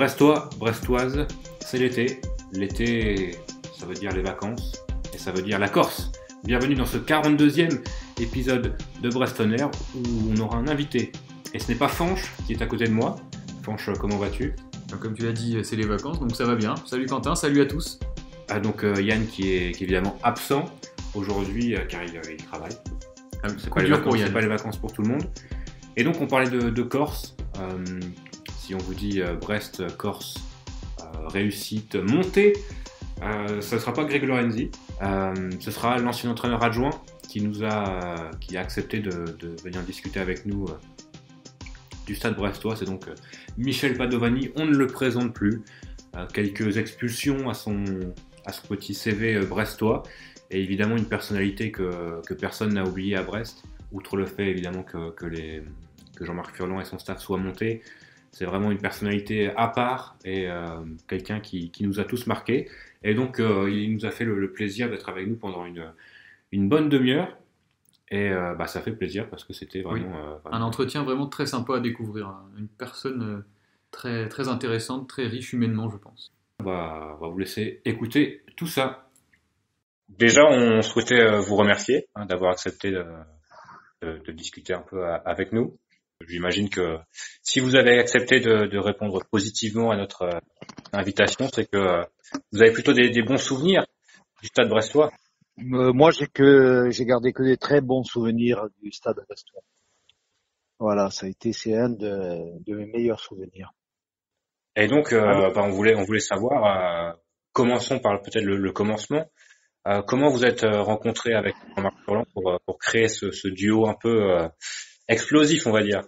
Brestois, Brestoises, c'est l'été. L'été, ça veut dire les vacances et ça veut dire la Corse. Bienvenue dans ce 42e épisode de Brest On Air où on aura un invité. Et ce n'est pas Fanche qui est à côté de moi. Fanche, comment vas-tu ? Comme tu l'as dit, c'est les vacances, donc ça va bien. Salut Quentin, salut à tous. Donc Yann qui est évidemment absent aujourd'hui car il travaille. C'est pas les vacances pour tout le monde. Et donc on parlait de Corse. Si on vous dit Brest, Corse, réussite, montée, ce ne sera pas Greg Lorenzi. Ce sera l'ancien entraîneur adjoint qui a accepté de venir discuter avec nous du stade brestois. C'est donc Michel Padovani. On ne le présente plus. Quelques expulsions à son petit CV brestois. Et évidemment une personnalité que personne n'a oubliée à Brest, outre le fait évidemment que Jean-Marc Furlan et son staff soient montés. C'est vraiment une personnalité à part et quelqu'un qui nous a tous marqués. Et donc il nous a fait le plaisir d'être avec nous pendant une bonne demi-heure. Et ça fait plaisir parce que c'était vraiment... un entretien vraiment très sympa à découvrir. Une personne très, très intéressante, très riche humainement, je pense. On va vous laisser écouter tout ça. Déjà, on souhaitait vous remercier d'avoir accepté de discuter un peu avec nous. J'imagine que si vous avez accepté de répondre positivement à notre invitation, c'est que vous avez plutôt des bons souvenirs du stade brestois. Moi, j'ai gardé que des très bons souvenirs du stade brestois. Voilà, c'est un de mes meilleurs souvenirs. Et donc, on voulait savoir, commençons par peut-être le commencement. Comment vous êtes rencontré avec Jean-Marc Furlan pour créer ce duo un peu explosif, on va dire?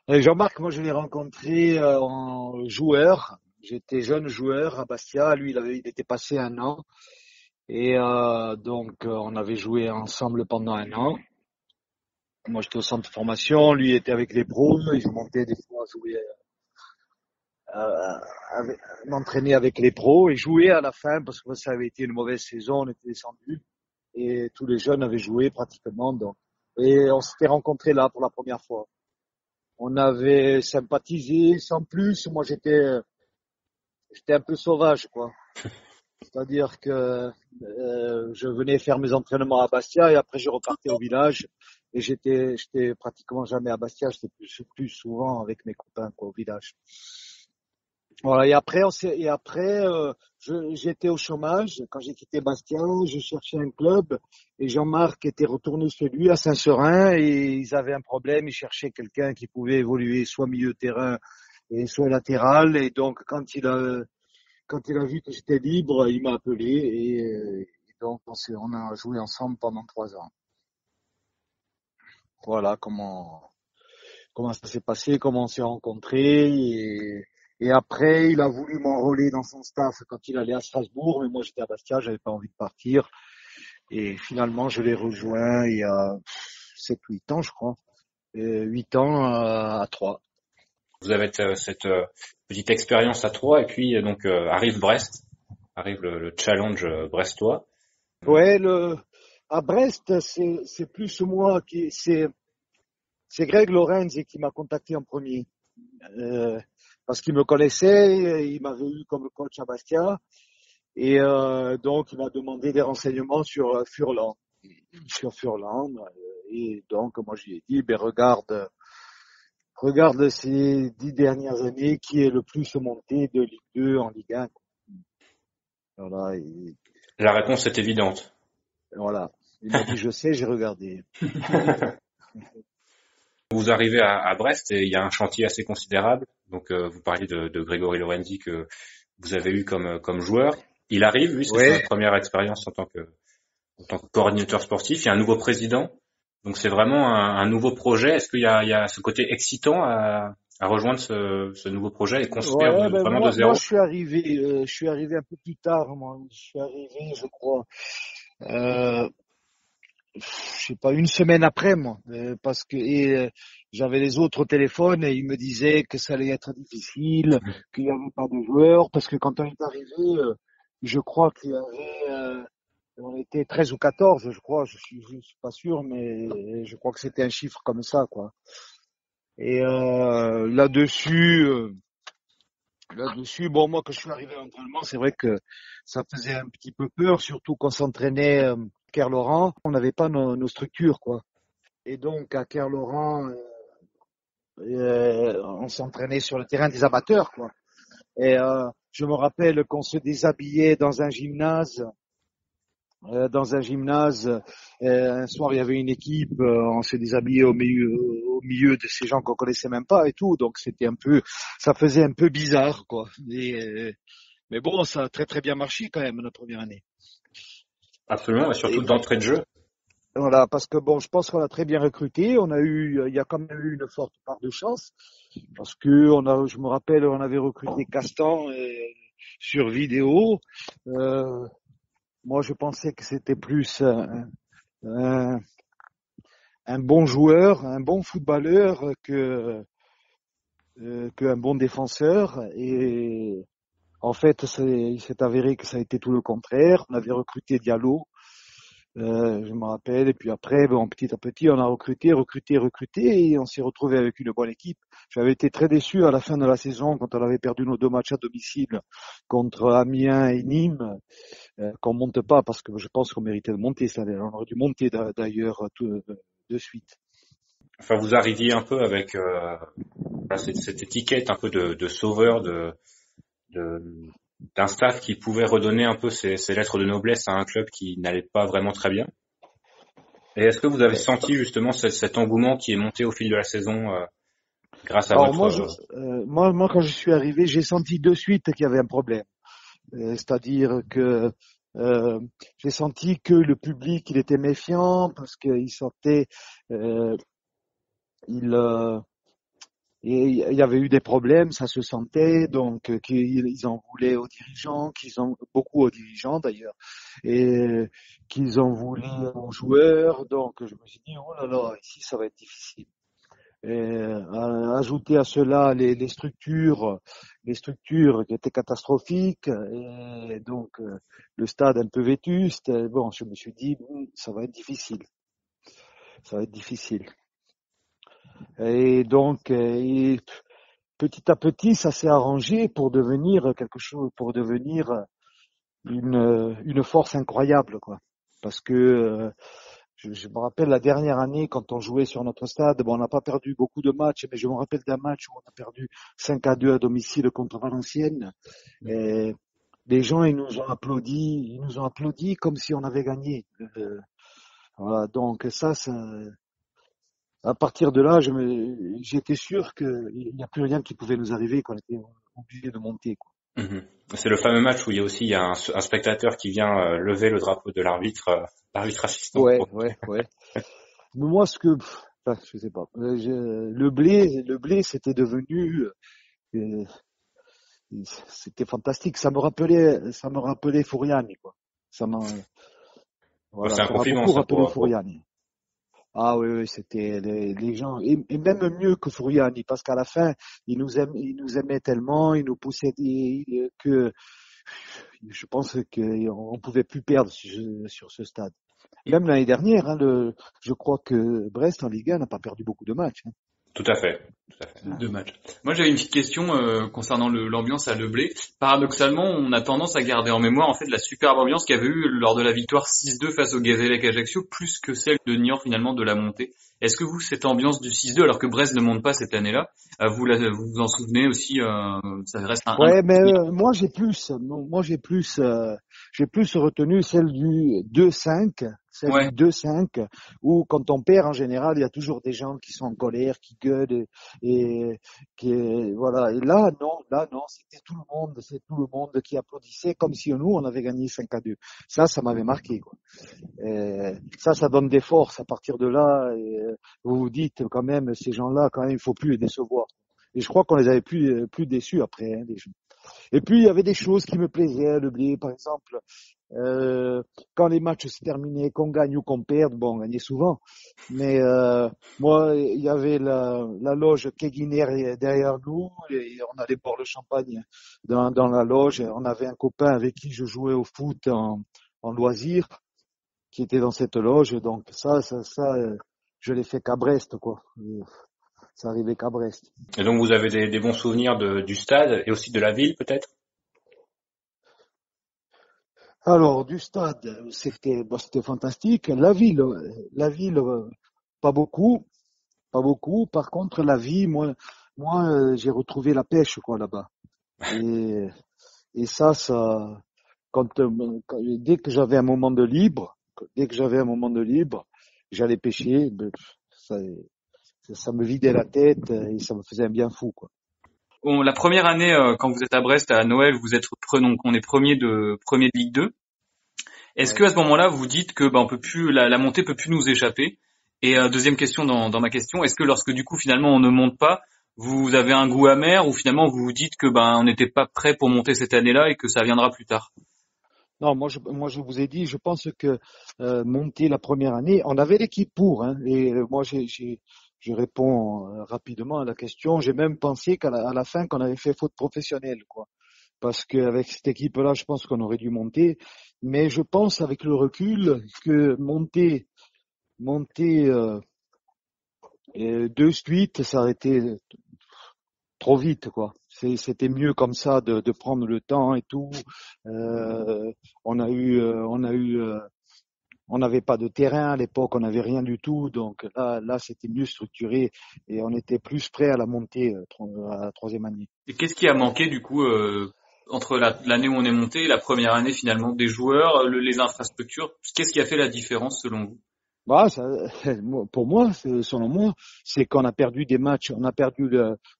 Jean-Marc, moi, je l'ai rencontré en joueur. J'étais jeune joueur à Bastia. Lui, il était passé un an. Et donc, on avait joué ensemble pendant un an. Moi, j'étais au centre de formation. Lui était avec les pros. Et je montais des fois jouer, m'entraîner avec les pros et jouer à la fin parce que ça avait été une mauvaise saison. On était descendu et tous les jeunes avaient joué pratiquement. Donc, et on s'était rencontrés là pour la première fois. On avait sympathisé sans plus. Moi, j'étais un peu sauvage, quoi. C'est-à-dire que je venais faire mes entraînements à Bastia et après je repartais au village. Et j'étais pratiquement jamais à Bastia. J'étais plus souvent avec mes copains, quoi, au village. Voilà. Et après, j'étais au chômage. Quand j'ai quitté Bastia, je cherchais un club et Jean-Marc était retourné chez lui à Saint-Seurin et ils avaient un problème. Ils cherchaient quelqu'un qui pouvait évoluer soit milieu de terrain et soit latéral. Et donc, quand il a vu que j'étais libre, il m'a appelé et donc on a joué ensemble pendant 3 ans. Voilà comment ça s'est passé, comment on s'est rencontrés et après il a voulu m'enrôler dans son staff quand il allait à Strasbourg, mais moi j'étais à Bastia, j'avais pas envie de partir et finalement je l'ai rejoint il y a 7-8 ans je crois, 8 ans à Troyes. Vous avez cette petite expérience à Troyes et puis donc arrive Brest, arrive le challenge brestois. Ouais, à Brest, c'est plus moi c'est Greg Lorenzi qui m'a contacté en premier. Parce qu'il me connaissait, il m'avait eu comme coach à Bastia. Et donc, il m'a demandé des renseignements sur Furlan. Et donc, moi, je lui ai dit, regarde ces 10 dernières années, qui est le plus monté de Ligue 2 en Ligue 1. Voilà. La réponse est évidente. Voilà. Il m'a dit, je sais, j'ai regardé. Vous arrivez à Brest et il y a un chantier assez considérable. Donc, vous parliez de Grégory Lorenzi que vous avez eu comme joueur. Il arrive, lui, c'est sa première expérience en tant que coordinateur sportif. Il y a un nouveau président. Donc, c'est vraiment un nouveau projet. Est-ce qu'il y a ce côté excitant à rejoindre ce nouveau projet et construire vraiment de zéro? Moi, je suis arrivé un peu plus tard. Moi, je suis arrivé, je crois, je sais pas, une semaine après, moi, parce que j'avais les autres au téléphone et ils me disaient que ça allait être difficile, qu'il n'y avait pas de joueurs, parce que quand on est arrivé, je crois qu'il y avait, on était 13 ou 14, je crois, je suis pas sûr, mais je crois que c'était un chiffre comme ça, quoi. Et là-dessus, bon, moi, quand je suis arrivé à l'entraînement, c'est vrai que ça faisait un petit peu peur, surtout quand on s'entraînait à Kerlaurent, on n'avait pas nos structures, quoi. Et donc, à Kerlaurent, on s'entraînait sur le terrain des amateurs, quoi. Et je me rappelle qu'on se déshabillait dans un gymnase. Un soir, il y avait une équipe, on s'est déshabillé au milieu de ces gens qu'on connaissait même pas et tout. Donc, ça faisait un peu bizarre, quoi. Mais bon, ça a très très bien marché quand même la première année. Absolument, et surtout d'entrée de jeu. Voilà, parce que bon, je pense qu'on a très bien recruté. Il y a quand même eu une forte part de chance, parce que je me rappelle, on avait recruté Castan sur vidéo. Moi, je pensais que c'était plus un bon joueur, un bon footballeur qu'un bon défenseur. Et en fait, il s'est avéré que ça a été tout le contraire. On avait recruté Diallo. Je me rappelle, et puis après, bon, petit à petit, on a recruté, et on s'est retrouvé avec une bonne équipe. J'avais été très déçu à la fin de la saison quand on avait perdu nos 2 matchs à domicile contre Amiens et Nîmes, qu'on monte pas parce que je pense qu'on méritait de monter. On aurait dû monter d'ailleurs de suite. Enfin, vous arriviez un peu avec cette étiquette un peu de sauveur, d'un staff qui pouvait redonner un peu ses lettres de noblesse à un club qui n'allait pas vraiment très bien. Et est-ce que vous avez senti justement cet engouement qui est monté au fil de la saison grâce à Alors moi, quand je suis arrivé, j'ai senti de suite qu'il y avait un problème. C'est-à-dire que j'ai senti que le public, il était méfiant parce qu'il sortait, et il y avait eu des problèmes, ça se sentait, donc qu'ils en voulaient aux dirigeants, beaucoup aux dirigeants d'ailleurs, et qu'ils en voulaient aux joueurs. Donc je me suis dit, oh là là, ici ça va être difficile. Et ajouter à cela les structures qui étaient catastrophiques, et donc le stade un peu vétuste. Bon, je me suis dit, ça va être difficile, ça va être difficile. Et donc, petit à petit, ça s'est arrangé pour devenir quelque chose, pour devenir une force incroyable, quoi. Parce que je me rappelle la dernière année quand on jouait sur notre stade, bon, on n'a pas perdu beaucoup de matchs, mais je me rappelle d'un match où on a perdu 5-2 à domicile contre Valenciennes. Et les gens, ils nous ont applaudi comme si on avait gagné. Voilà, donc ça, à partir de là, j'étais sûr qu'il n'y a plus rien qui pouvait nous arriver, qu'on était obligé de monter, quoi. C'est le fameux match où il y a un spectateur qui vient lever le drapeau de l'arbitre assistant. Ouais. Mais moi, je sais pas. Le blé, c'était devenu, c'était fantastique. Ça me rappelait Fouriani, quoi. Voilà, C'est un ça m'a compliment beaucoup ça rappelé Fouriani. Ah oui, c'était les gens, et même mieux que Fouriani, parce qu'à la fin, ils nous aimaient tellement, ils nous poussaient que je pense qu'on pouvait plus perdre sur ce stade. Même l'année dernière, je crois que Brest en Ligue 1 n'a pas perdu beaucoup de matchs, hein. Tout à fait. 2 matchs. Moi, j'avais une petite question concernant l'ambiance à Le Blé. Paradoxalement, on a tendance à garder en mémoire en fait la superbe ambiance qu'il y avait eu lors de la victoire 6-2 face au Gazélec Ajaccio, plus que celle de Niort finalement de la montée. Est-ce que vous, cette ambiance du 6-2, alors que Brest ne monte pas cette année-là, vous en souvenez aussi, ça reste Ouais, mais moi j'ai plus retenu celle du 2-5, Ouais. du 2-5, où quand on perd en général, il y a toujours des gens qui sont en colère, qui gueulent voilà. Et là non, c'est tout le monde qui applaudissait comme si nous on avait gagné 5-2. Ça m'avait marqué, quoi. Et ça donne des forces à partir de là. Et vous vous dites quand même, ces gens-là, quand même, il faut plus les décevoir. Et je crois qu'on les avait plus déçus après, hein, les gens. Et puis il y avait des choses qui me plaisaient, Le Blé, par exemple, quand les matchs se terminaient, qu'on gagne ou qu'on perde, bon, on gagnait souvent. Mais moi, il y avait la loge Keguiner derrière nous, et on allait boire le champagne dans la loge. On avait un copain avec qui je jouais au foot en loisir, qui était dans cette loge. Donc ça, je l'ai fait qu'à Brest, quoi. ça arrivait qu'à Brest. Et donc vous avez des bons souvenirs du stade et aussi de la ville peut-être? Alors, du stade, c'était fantastique. La ville, pas beaucoup, pas beaucoup. Par contre, la vie, j'ai retrouvé la pêche, quoi, là-bas. Et, et dès que j'avais un moment de libre, j'allais pêcher. Ça me vidait la tête et ça me faisait un bien fou, quoi. La première année, quand vous êtes à Brest à Noël, donc on est premier de Ligue 2. Est-ce que à ce moment-là, vous dites que on peut plus la montée peut plus nous échapper? Et deuxième question dans ma question, est-ce que lorsque du coup finalement on ne monte pas, vous avez un goût amer ou finalement vous vous dites que on n'était pas prêt pour monter cette année-là et que ça viendra plus tard? Non, je vous ai dit, je pense que monter la première année, on avait l'équipe pour, hein, et je réponds rapidement à la question. J'ai même pensé à la fin qu'on avait fait faute professionnelle, quoi, parce qu'avec cette équipe-là, je pense qu'on aurait dû monter. Mais je pense, avec le recul, que monter deux suites, ça aurait été trop vite, quoi. C'était mieux comme ça de prendre le temps et tout. Euh, on n'avait pas de terrain à l'époque, on n'avait rien du tout, donc là c'était mieux structuré et on était plus prêt à la montée à la troisième année. Et qu'est-ce qui a manqué du coup entre l'année où on est monté et la première année finalement, des joueurs, les infrastructures? Qu'est-ce qui a fait la différence selon vous? Bah, pour moi, selon moi, c'est qu'on a perdu des matchs. On a perdu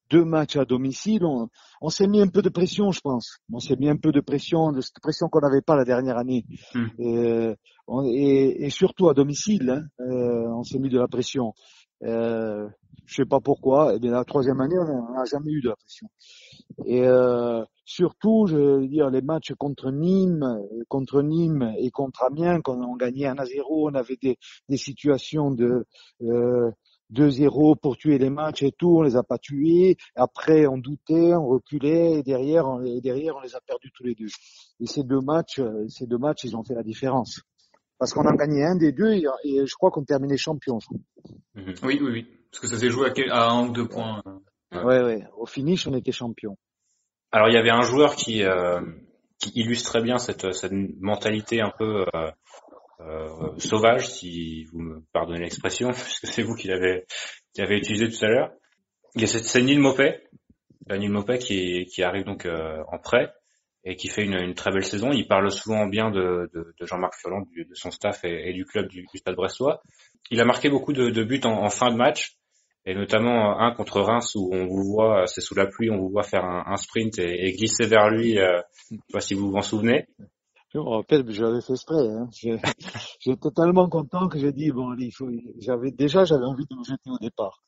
deux matchs à domicile. On s'est mis un peu de pression, je pense. On s'est mis un peu de pression, de cette pression qu'on n'avait pas la dernière année. Et surtout à domicile, hein, on s'est mis de la pression. Je sais pas pourquoi. Eh bien, la troisième année, on n'a jamais eu de la pression. Et surtout, je veux dire, les matchs contre Nîmes et contre Amiens, quand on gagnait 1-0, on avait des situations de 2-0 pour tuer les matchs et tout, on les a pas tués. Après, on doutait, on reculait, et derrière, on les a perdus tous les deux. Et ces deux matchs, ils ont fait la différence. Parce qu'on a gagné un des deux et je crois qu'on terminait champion. Oui. Parce que ça s'est joué à 1 ou 2 points. Ouais. Au finish, on était champion. Alors il y avait un joueur qui illustrait bien cette mentalité un peu sauvage, si vous me pardonnez l'expression, puisque c'est vous qui l'avez utilisé tout à l'heure. C'est Neil Maupay. Neil Maupay qui arrive donc en prêt et qui fait une très belle saison. Il parle souvent bien de Jean-Marc Furlan, de son staff et du club du Stade Brestois. Il a marqué beaucoup de buts en fin de match. Et notamment un contre Reims où on vous voit, c'est sous la pluie, on vous voit faire un sprint et glisser vers lui. Je sais pas si vous vous en souvenez. Je me rappelle, je l'avais fait exprès. Hein. J'étais tellement content que j'ai dit j'avais envie de me jeter au départ.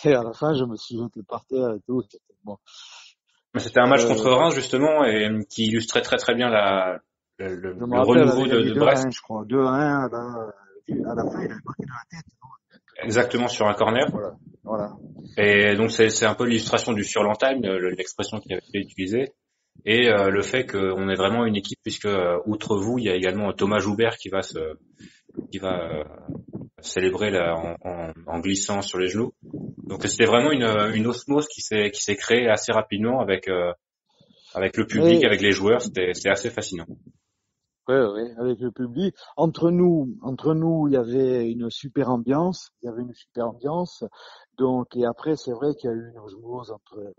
Et à la fin, je me suis jeté par terre et tout. Bon. C'était un match contre Reims justement et qui illustrait très très bien le renouveau de Brest. 2-1, je crois. 2-1 à la fin, il avait marqué de la tête. Non. Exactement, sur un corner. Voilà. Et donc c'est un peu l'illustration du surlentime, l'expression qui avait été utilisée, et le fait qu'on est vraiment une équipe puisque outre vous, il y a également Thomas Joubert qui va célébrer là, en glissant sur les genoux. Donc c'était vraiment une osmose qui s'est créée assez rapidement avec le public, avec les joueurs. C'est assez fascinant. Oui, avec le public. Entre nous, il y avait une super ambiance. Donc, et après, c'est vrai qu'il y a eu une osmose entre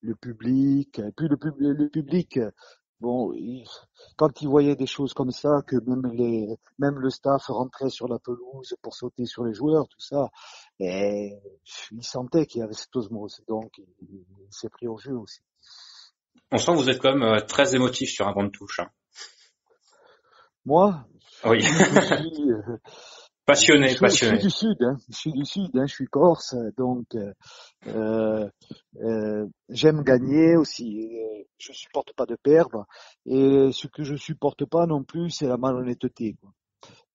le public. Et puis le public, bon, quand il voyait des choses comme ça, que même le staff rentrait sur la pelouse pour sauter sur les joueurs, tout ça, et il sentait qu'il y avait cette osmose. Donc, il s'est pris au jeu aussi. On sent que vous êtes quand même très émotif sur un banc de touche. Hein. Moi, oui. Je suis passionné. Je suis du sud, je suis corse, donc j'aime gagner aussi. Je supporte pas de perdre, et ce que je supporte pas non plus, c'est la malhonnêteté. Quoi.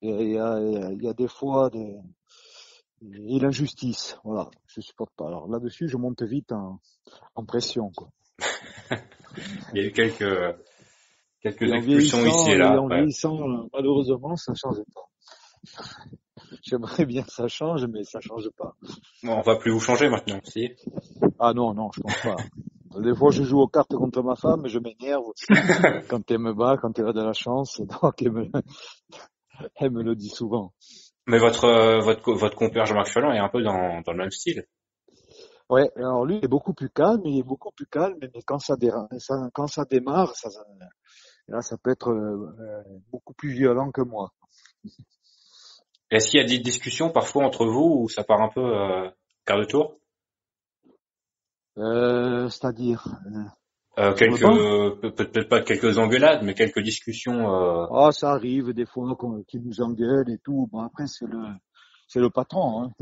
Il y a des fois et l'injustice. Voilà, je supporte pas. Alors là-dessus, je monte vite en pression. Quoi. Il y a eu quelques expulsions ici et là. En vieillissant, malheureusement, ça change pas. J'aimerais bien que ça change, mais ça change pas. Bon, on va plus vous changer maintenant, si. Ah non, je pense pas. Des fois, je joue aux cartes contre ma femme, je m'énerve quand elle me bat, quand elle a de la chance, donc elle me le dit souvent. Mais votre compère Jean-Marc Furlan est un peu dans le même style. Ouais, alors lui, il est beaucoup plus calme, mais quand quand ça démarre, là, ça peut être beaucoup plus violent que moi. Est-ce qu'il y a des discussions parfois entre vous où ça part un peu quart de tour? C'est-à-dire, Peut-être pas quelques engueulades, mais quelques discussions. ça arrive des fois qu'ils nous engueulent et tout. Bon, après, c'est le patron, hein.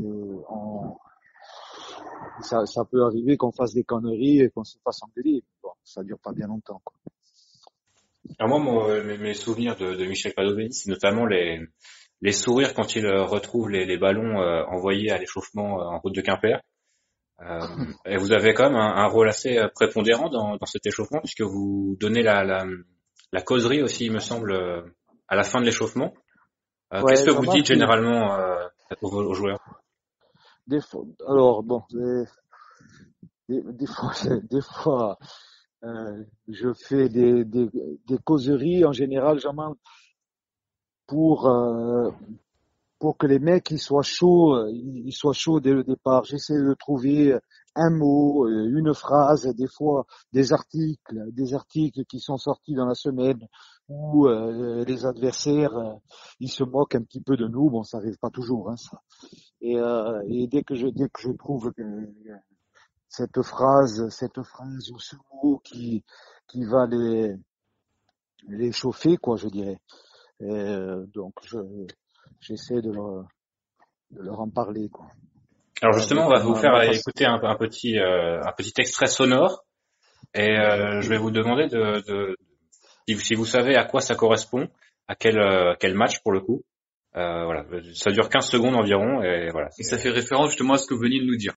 Ça peut arriver qu'on fasse des conneries et qu'on se fasse engueuler. Bon, ça dure pas bien longtemps, quoi. Alors moi, mes souvenirs de Michel Padovani, c'est notamment les sourires quand il retrouve les ballons envoyés à l'échauffement en route de Quimper. Et vous avez quand même un rôle assez prépondérant dans cet échauffement, puisque vous donnez la causerie aussi, il me semble, à la fin de l'échauffement. Qu'est-ce que vous dites généralement aux joueurs? Alors bon, des fois, je fais des causeries en général, Jamal, pour que les mecs ils soient chauds dès le départ. J'essaie de trouver un mot, une phrase, des fois des articles qui sont sortis dans la semaine où les adversaires ils se moquent un petit peu de nous. Bon, ça arrive pas toujours, hein, ça. Et dès que je trouve que cette phrase ou ce mot qui va les chauffer, quoi, je dirais. Donc j'essaie de leur en parler, quoi. Alors justement, on va vous faire écouter un petit extrait sonore, et je vais vous demander si vous savez à quoi ça correspond, à quel match pour le coup. Voilà, ça dure 15 secondes environ, et voilà. Et ça fait référence justement à ce que vous veniez de nous dire.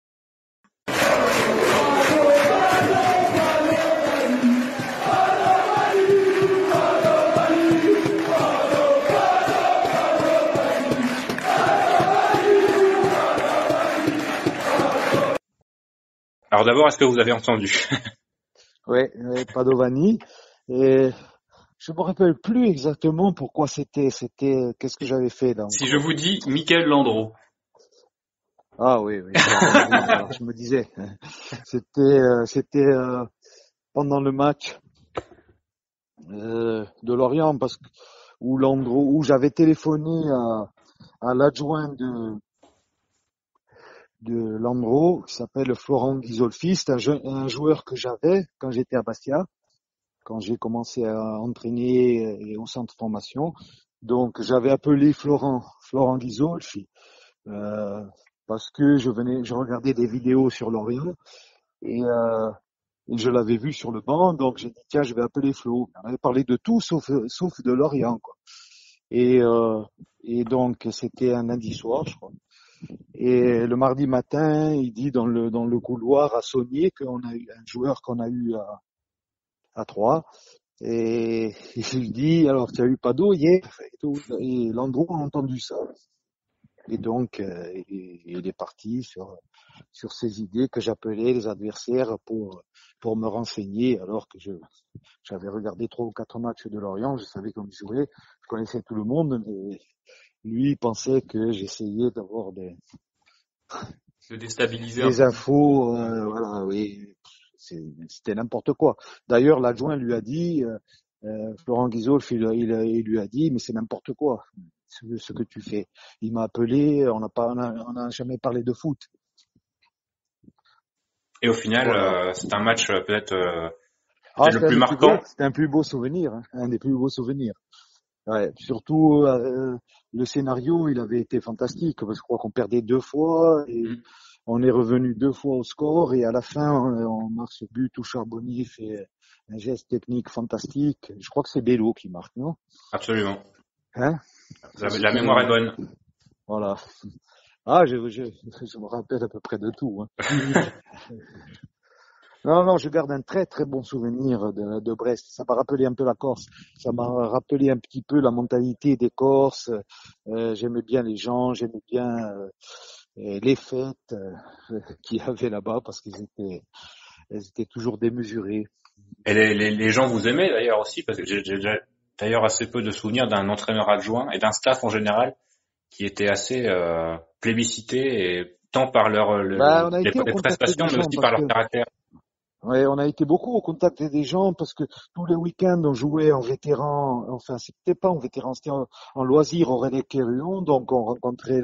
Alors d'abord, est-ce que vous avez entendu? Ouais, Padovani. Et je me rappelle plus exactement pourquoi c'était, qu'est-ce que j'avais fait là. Si je vous dis Michael Landreau. Ah oui. Alors, je me disais, c'était pendant le match de Lorient, où j'avais téléphoné à l'adjoint de Landreau, qui s'appelle Florent Ghisolfi. C'est un joueur que j'avais quand j'étais à Bastia, quand j'ai commencé à entraîner au centre de formation. Donc j'avais appelé Florent Ghisolfi parce que je regardais des vidéos sur Lorient et je l'avais vu sur le banc, donc j'ai dit tiens, je vais appeler Flo. On avait parlé de tout sauf de Lorient, quoi. Et donc c'était un lundi soir, je crois. Et le mardi matin, il dit dans le couloir à Saunier qu'on a eu un joueur qu'on a eu à 3. Et il dit alors tu as eu pas d'eau hier et Landreau a entendu ça. Et donc il est parti sur ces idées que j'appelais les adversaires pour me renseigner, alors que j'avais regardé 3 ou 4 matchs de Lorient, je savais comment ils jouaient, je connaissais tout le monde, mais lui il pensait que j'essayais d'avoir de déstabiliser des infos, voilà, oui, c'était n'importe quoi. D'ailleurs, l'adjoint lui a dit, Florent Ghisolf, il lui a dit, mais c'est n'importe quoi ce que tu fais. Il m'a appelé, on n'a jamais parlé de foot. Et au final, voilà. C'est un match peut-être le plus marquant. C'était un plus beau souvenir, hein, un des plus beaux souvenirs. Ouais, surtout le scénario, il avait été fantastique parce que je crois qu'on perdait 2 fois et on est revenu 2 fois au score et à la fin on marque ce but où Charbonnier fait un geste technique fantastique. Je crois que c'est Bello qui marque, non? Absolument. Hein? La mémoire est bonne. Voilà. Ah, je me rappelle à peu près de tout. Hein. Non, je garde un très très bon souvenir de Brest. Ça m'a rappelé un peu la Corse. Ça m'a rappelé un petit peu la mentalité des Corses. J'aimais bien les gens, j'aimais bien les fêtes qu'il y avait là-bas parce elles étaient toujours démesurées. Et les gens vous aimaient d'ailleurs aussi, parce que j'ai d'ailleurs assez peu de souvenirs d'un entraîneur adjoint et d'un staff en général qui était assez plébiscité, et tant par On a été au les contact prestations, des mais gens aussi parce par que leur caractère. ouais, on a été beaucoup au contact des gens parce que tous les week-ends on jouait en vétéran, enfin c'était pas en vétéran, c'était en loisir au René-Quéruon, donc on rencontrait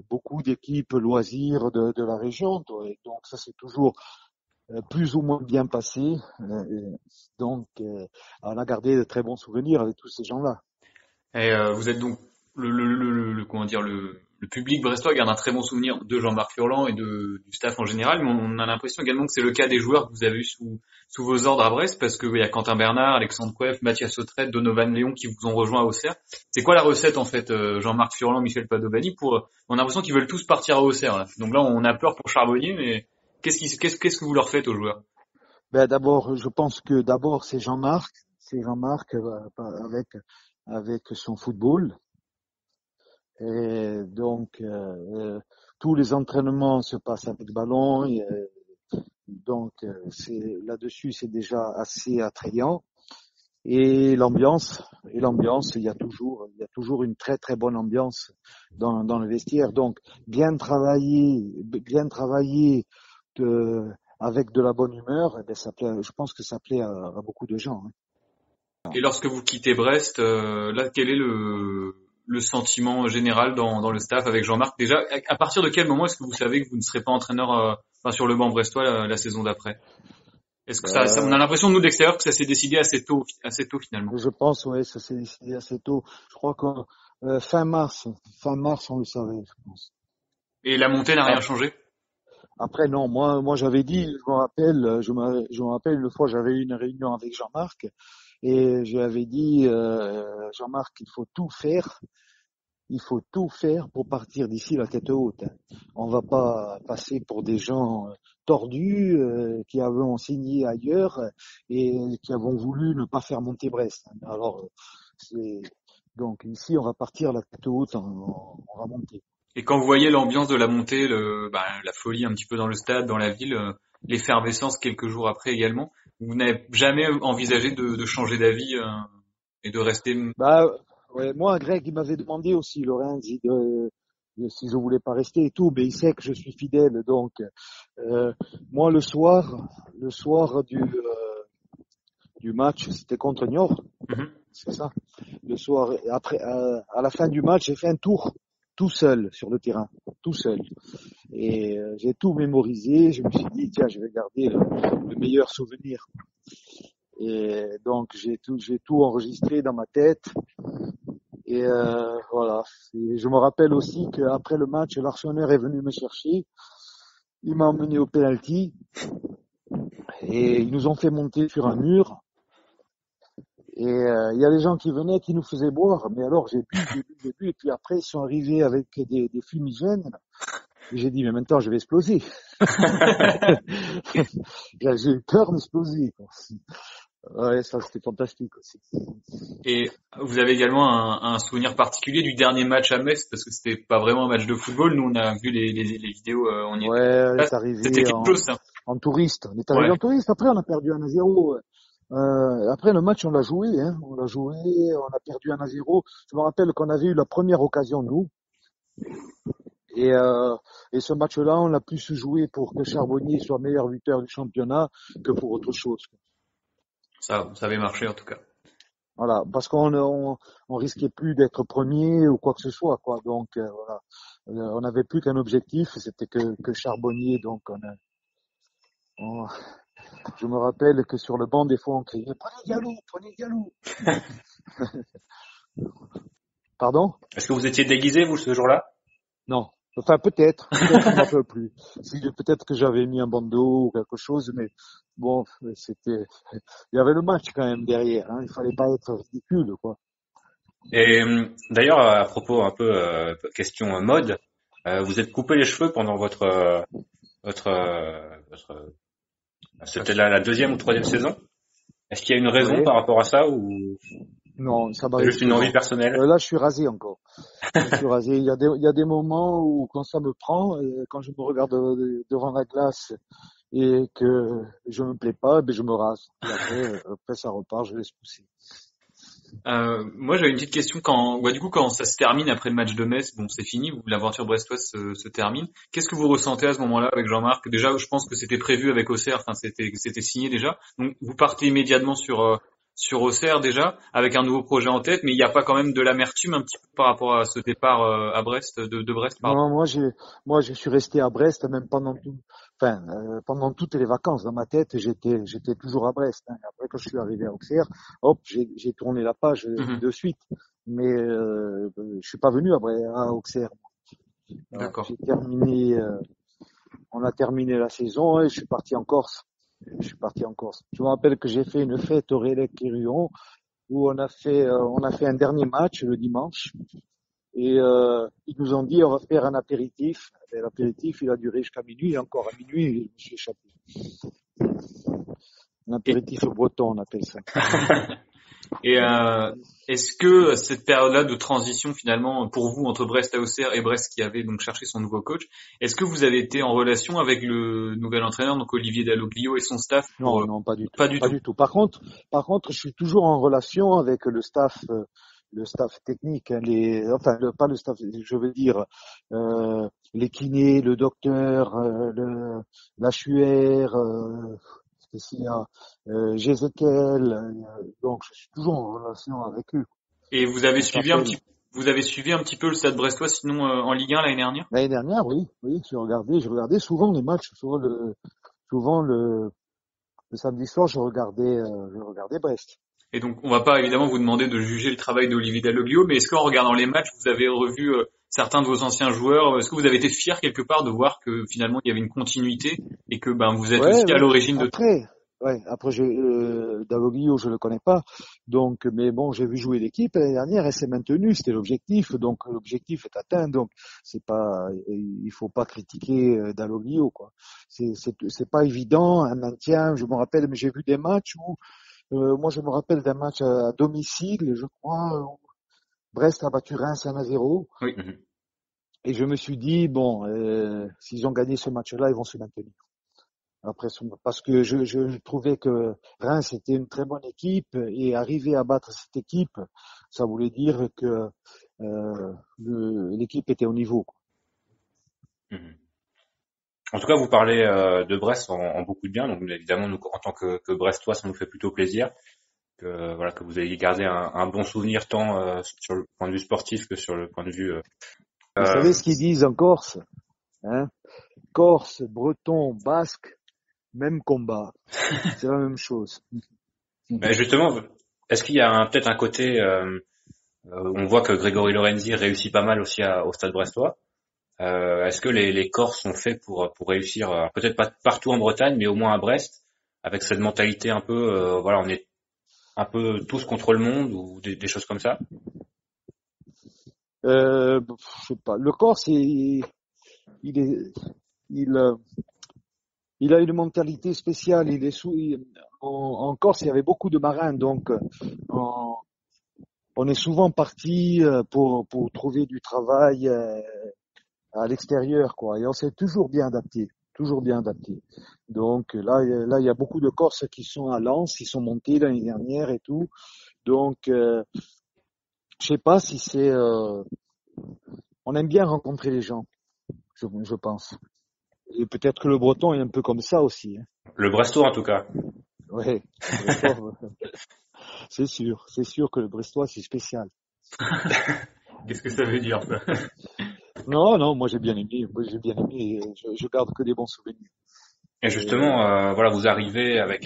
beaucoup d'équipes loisirs de la région, et donc ça c'est toujours plus ou moins bien passé, donc on a gardé de très bons souvenirs avec tous ces gens-là. Et vous êtes donc comment dire le public brestois garde un très bon souvenir de Jean-Marc Furlan et du staff en général, mais on a l'impression également que c'est le cas des joueurs que vous avez eu sous vos ordres à Brest, parce que il y a Quentin Bernard, Alexandre Coef, Mathias Sautrette, Donovan Léon qui vous ont rejoint à Auxerre. C'est quoi la recette en fait, Jean-Marc Furlan, Michel Padovani, pour on a l'impression qu'ils veulent tous partir à Auxerre là. Donc là on a peur pour Charbonnier, mais qu'est-ce que vous leur faites aux joueurs? D'abord, je pense que d'abord c'est Jean-Marc avec son football. Et donc, tous les entraînements se passent avec ballon. Donc, là-dessus, c'est déjà assez attrayant. Et l'ambiance, il y a toujours une très très bonne ambiance dans le vestiaire. Donc, bien travailler avec de la bonne humeur, eh bien, je pense que ça plaît à beaucoup de gens. Hein. Et lorsque vous quittez Brest, là, quel est le sentiment général dans le staff avec Jean-Marc? Déjà, à partir de quel moment est-ce que vous savez que vous ne serez pas entraîneur sur le banc brestois la saison d'après? Est-ce que on a l'impression, nous, d'extérieur, que ça s'est décidé assez tôt finalement? Je pense, ouais, ça s'est décidé assez tôt. Je crois que fin mars, on le savait, je pense. Et la montée n'a rien changé? Après, non, moi, j'avais dit, je me rappelle une fois, j'avais eu une réunion avec Jean-Marc et j'avais dit, Jean-Marc, il faut tout faire pour partir d'ici la tête haute. Hein. On va pas passer pour des gens tordus qui avons signé ailleurs et qui avons voulu ne pas faire monter Brest. Alors, donc ici, on va partir la tête haute, on va monter. Et quand vous voyez l'ambiance de la montée, la folie un petit peu dans le stade, dans la ville, l'effervescence quelques jours après également, vous n'avez jamais envisagé de changer d'avis et de rester? Ouais, moi, Greg, il m'avait demandé aussi, Lorenz, si je voulais pas rester et tout, mais il sait que je suis fidèle, donc moi le soir du match, c'était contre Niort, c'est ça. Le soir, après, à la fin du match, j'ai fait un tour tout seul sur le terrain, tout seul, et j'ai tout mémorisé. Je me suis dit, tiens, je vais garder le meilleur souvenir. Et donc j'ai tout enregistré dans ma tête. Et voilà. Et je me rappelle aussi qu'après le match, l'Arsenal est venu me chercher. Il m'a emmené au penalty et ils nous ont fait monter sur un mur. Et il y a des gens qui venaient, qui nous faisaient boire. Mais alors j'ai bu. Et puis après, ils sont arrivés avec des fumigènes. Et j'ai dit, mais maintenant, je vais exploser. J'ai eu peur d'exploser. Ouais, ça c'était fantastique aussi. Et vous avez également un souvenir particulier du dernier match à Metz, parce que c'était pas vraiment un match de football. Nous, on a vu les vidéos, on y était. Ouais, on est arrivé c'était quelque chose, ça. En touriste. On est arrivé en touriste. Après, on a perdu 1-0. Après le match, on l'a joué. On a perdu 1-0. Je me rappelle qu'on avait eu la première occasion, nous. Et ce match-là, on l'a plus joué pour que Charbonnier soit meilleur buteur du championnat que pour autre chose. Ça avait marché en tout cas. Voilà, parce qu'on risquait plus d'être premier ou quoi que ce soit, quoi. Donc voilà, on n'avait plus qu'un objectif, c'était que Charbonnier. Donc je me rappelle que sur le banc des fois on criait prenez Diallo. Pardon? Est-ce que vous étiez déguisé vous ce jour-là? Non. Enfin, peut-être, je m'en rappelle plus. Peut-être que j'avais mis un bandeau ou quelque chose, mais bon, il y avait le match quand même derrière, hein. Il fallait pas être ridicule, quoi. Et d'ailleurs, à propos un peu question mode, vous êtes coupé les cheveux pendant votre C'était la deuxième ou troisième saison. Est-ce qu'il y a une raison par rapport à ça ou non, ça c'est juste une envie personnelle? Là, je suis rasé encore. Je suis rasé. Il y a des moments où, quand ça me prend, quand je me regarde devant la glace et que je me plais pas, ben je me rase. Et après ça repart, je laisse pousser. Moi, j'avais une petite question quand ça se termine après le match de Metz, bon, c'est fini, l'aventure brestoise se termine. Qu'est-ce que vous ressentez à ce moment-là avec Jean-Marc? Déjà, je pense que c'était prévu avec Auxerre, enfin, c'était signé déjà. Donc, vous partez immédiatement sur Auxerre déjà, avec un nouveau projet en tête, mais il n'y a pas quand même de l'amertume un petit peu par rapport à ce départ à Brest, de Brest, pardon. Non, moi, je suis resté à Brest même pendant toutes les vacances. Dans ma tête, j'étais toujours à Brest. Hein. Après, quand je suis arrivé à Auxerre, hop, j'ai tourné la page de suite. Mais je suis pas venu à Auxerre. D'accord. On a terminé la saison et je suis parti en Corse. Je me rappelle que j'ai fait une fête au Rélec-Quirion où on a fait un dernier match le dimanche. Et ils nous ont dit on va faire un apéritif. Et l'apéritif, il a duré jusqu'à minuit. Et encore à minuit, je me suis échappé. Un apéritif breton, on appelle ça. Et est-ce que cette période-là de transition finalement pour vous entre Brest à Auxerre et Brest qui avait donc cherché son nouveau coach, est-ce que vous avez été en relation avec le nouvel entraîneur, donc Olivier Dalloglio et son staff? Non, pas du tout. Par contre, je suis toujours en relation avec le staff technique, hein, pas le staff, je veux dire les kinés, le docteur, l'HUR, Jézéquel, donc je suis toujours en relation avec eux. Et vous avez suivi un petit peu le Stade Brestois sinon en Ligue 1 l'année dernière? L'année dernière, oui, je regardais souvent les matchs, souvent le samedi soir, je regardais Brest. Et donc, on va pas évidemment vous demander de juger le travail d'Olivier Dalloglio, mais est-ce qu'en regardant les matchs, vous avez revu certains de vos anciens joueurs? Est-ce que vous avez été fier quelque part de voir que finalement il y avait une continuité et que vous êtes aussi à l'origine de tout? Après Dalloglio, je le connais pas, donc mais bon, j'ai vu jouer l'équipe l'année dernière et c'est maintenu, c'était l'objectif, donc l'objectif est atteint, donc il faut pas critiquer Dalloglio, quoi. C'est pas évident un maintien. Je me rappelle, mais j'ai vu des matchs où moi, je me rappelle d'un match à domicile, je crois, où Brest a battu Reims 1-0. Oui. Et je me suis dit, bon, s'ils ont gagné ce match-là, ils vont se maintenir. Parce que je trouvais que Reims était une très bonne équipe et arriver à battre cette équipe, ça voulait dire que l'équipe était au niveau, quoi. En tout cas, vous parlez de Brest en beaucoup de bien. Donc, évidemment, nous, en tant que Brestois, ça nous fait plutôt plaisir que vous ayez gardé un bon souvenir tant sur le point de vue sportif que sur le point de vue. Vous savez ce qu'ils disent en Corse, hein? Corse, Breton, Basque, même combat. C'est la même chose. Mais justement, est-ce qu'il y a peut-être un côté on voit que Grégory Lorenzi réussit pas mal aussi au Stade Brestois. Est-ce que les Corses sont faits pour réussir, peut-être pas partout en Bretagne, mais au moins à Brest, avec cette mentalité un peu, on est un peu tous contre le monde ou des choses comme ça? Je sais pas. Le Corse, il a une mentalité spéciale. En Corse, il y avait beaucoup de marins, donc on est souvent parti pour trouver du travail à l'extérieur, quoi. Et on s'est toujours bien adapté. Donc là, il y a beaucoup de Corses qui sont à Lens, ils sont montés l'année dernière et tout. Donc, je sais pas si c'est. On aime bien rencontrer les gens, je pense. Et peut-être que le Breton est un peu comme ça aussi. Hein. Le Brestois, en tout cas. Ouais. C'est sûr que le Brestois c'est spécial. Qu'est-ce que ça veut dire, ça? Non, moi j'ai bien aimé. Je garde que des bons souvenirs. Et justement, vous arrivez avec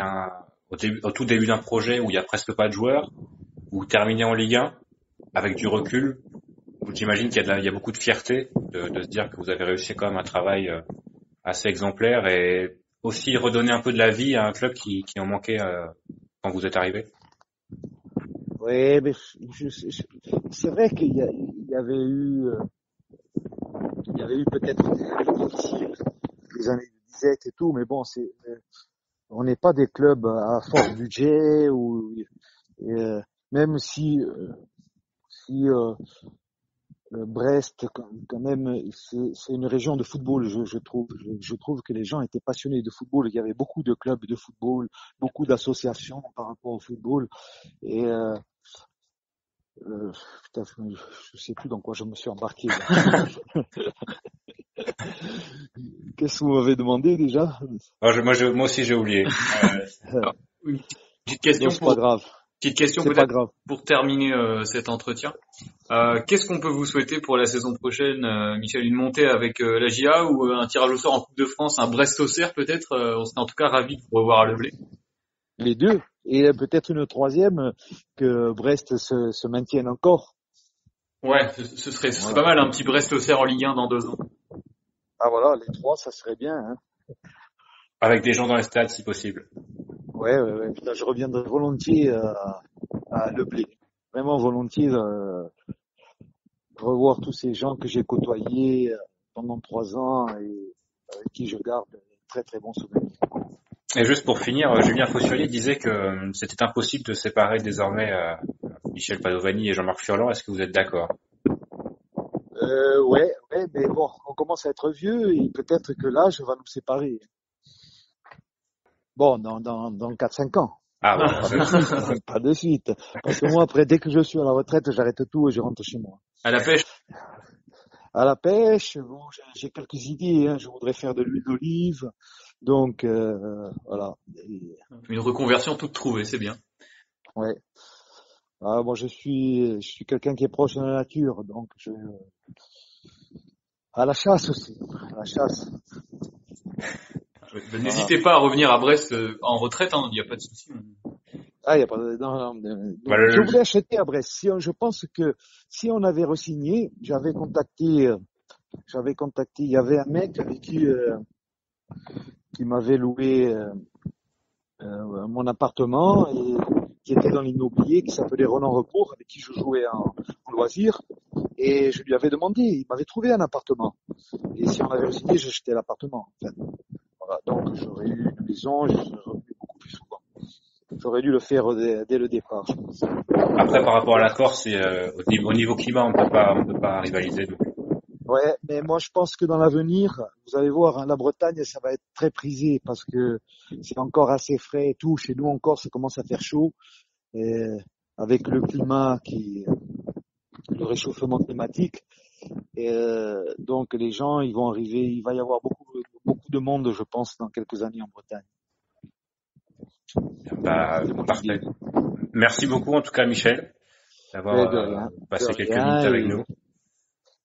au tout début d'un projet où il y a presque pas de joueurs, vous terminez en Ligue 1 avec du recul. J'imagine qu'il y a beaucoup de fierté de se dire que vous avez réussi quand même un travail assez exemplaire et aussi redonner un peu de la vie à un club qui en manquait quand vous êtes arrivé. Oui, mais c'est vrai qu'il y avait eu peut-être des années difficiles, des années de disette et tout, mais bon, on n'est pas des clubs à fort budget ou même si Brest, quand même, c'est une région de football, je trouve. Je trouve que les gens étaient passionnés de football. Il y avait beaucoup de clubs de football, beaucoup d'associations par rapport au football. Et putain, je sais plus dans quoi je me suis embarqué. Qu'est-ce que vous m'avez demandé déjà? Moi aussi j'ai oublié. Une petite question c'est pas grave. Petite question peut-être pour terminer cet entretien. Qu'est-ce qu'on peut vous souhaiter pour la saison prochaine, Michel? Une montée avec la JA ou un tirage au sort en Coupe de France, un Brest-Auxerre peut-être? On serait en tout cas ravis de vous revoir à Le Blé. Les deux. Et peut-être une troisième, que Brest se maintienne encore. Ouais, ce serait pas mal, un petit Brest-Auxerre en Ligue 1 dans 2 ans. Ah voilà, les trois, ça serait bien. Hein. Avec des gens dans les stades si possible. Ouais. Là, je reviendrai volontiers à Le Blé. Vraiment volontiers revoir tous ces gens que j'ai côtoyés pendant 3 ans et avec qui je garde très très bons souvenirs. Et juste pour finir, Julien Faussurier disait que c'était impossible de séparer désormais Michel Padovani et Jean-Marc Furlan. Est-ce que vous êtes d'accord? Ouais, mais bon, on commence à être vieux et peut-être que l'âge va nous séparer. Bon, dans 4-5 ans. Ah ouais. Pas de suite. Parce que moi, après, dès que je suis à la retraite, j'arrête tout et je rentre chez moi. À la pêche? À la pêche, bon, j'ai quelques idées, hein. Je voudrais faire de l'huile d'olive. Donc, voilà. Une reconversion toute trouvée, c'est bien. Ouais. Moi, je suis quelqu'un qui est proche de la nature, donc à la chasse aussi. À la chasse. N'hésitez pas à revenir à Brest en retraite, hein, il n'y a pas de souci. Il y a pas de, non, je voulais acheter à Brest. Je pense que si on avait re-signé, j'avais contacté, il y avait un mec avec qui m'avait loué mon appartement et qui était dans l'immobilier, qui s'appelait Roland Recourt, avec qui je jouais en loisir. Et je lui avais demandé, il m'avait trouvé un appartement. Et si on avait re-signé, j'achetais l'appartement. En fait. Voilà, donc j'aurais eu une maison, j'aurais eu beaucoup plus souvent. J'aurais dû le faire dès le départ, je pense. Après, par rapport à la Corse, au niveau climat, on peut pas rivaliser. Donc. Ouais, mais moi je pense que dans l'avenir, vous allez voir, hein, la Bretagne, ça va être très prisé parce que c'est encore assez frais et tout. Chez nous encore, ça commence à faire chaud. Et avec le climat le réchauffement climatique. Et donc les gens, ils vont arriver, il va y avoir beaucoup de monde, je pense, dans quelques années en Bretagne. Parfait. Merci beaucoup en tout cas, Michel, d'avoir passé quelques minutes avec nous.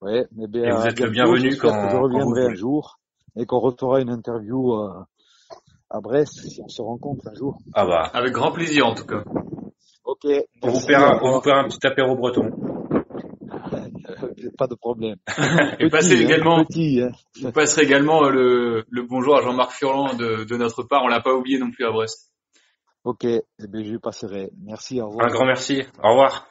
Ouais, mais et vous êtes le bienvenu quand je reviendrai un jour et qu'on refera une interview à Brest si on se rencontre un jour. Ah bah, avec grand plaisir en tout cas. Ok. On vous fera un petit apéro breton. Pas de problème. Et passer également. Vous passerez également le bonjour à Jean-Marc Furlan de notre part. On l'a pas oublié non plus à Brest. Ok, je lui passerai. Merci, au revoir. Un grand merci. Au revoir.